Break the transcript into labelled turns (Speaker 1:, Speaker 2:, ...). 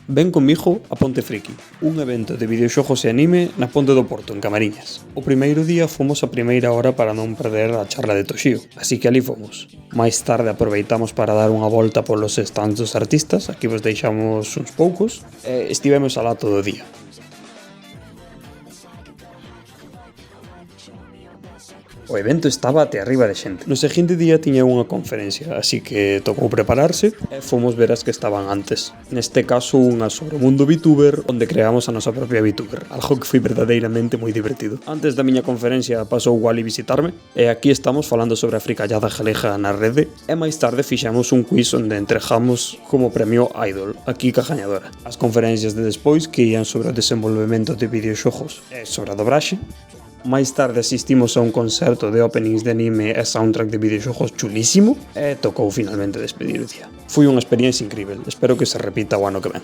Speaker 1: Ven comigo a Ponte Friki, un evento de videoxogos e anime na Ponte do Porto, en Camariñas. O primeiro día fomos a primeira hora para non perder a charla de Toshio, así que ali fomos. Mais tarde aproveitamos para dar unha volta polos stands dos artistas, aquí vos deixamos uns poucos, e estivemos alá todo o día. O evento estaba até arriba de xente. No seguinte día tiña unha conferencia, así que tocou prepararse e fomos ver as que estaban antes. Neste caso unha sobre o mundo VTuber, onde creamos a nosa propia VTuber, algo que foi verdadeiramente moi divertido. Antes da miña conferencia pasou Wally visitarme e aquí estamos falando sobre a fricallada galega na rede e máis tarde fixemos un quiz onde entregamos como premio Idol, aquí ca gañadora. As conferencias de despois que ían sobre o desenvolvemento de videoxogos e sobre a dobraxe. Máis tarde asistimos a un concerto de openings de anime e soundtrack de videoxogos chulísimo e tocou finalmente despedir o día. Foi unha experiencia incrível, espero que se repita o ano que ven.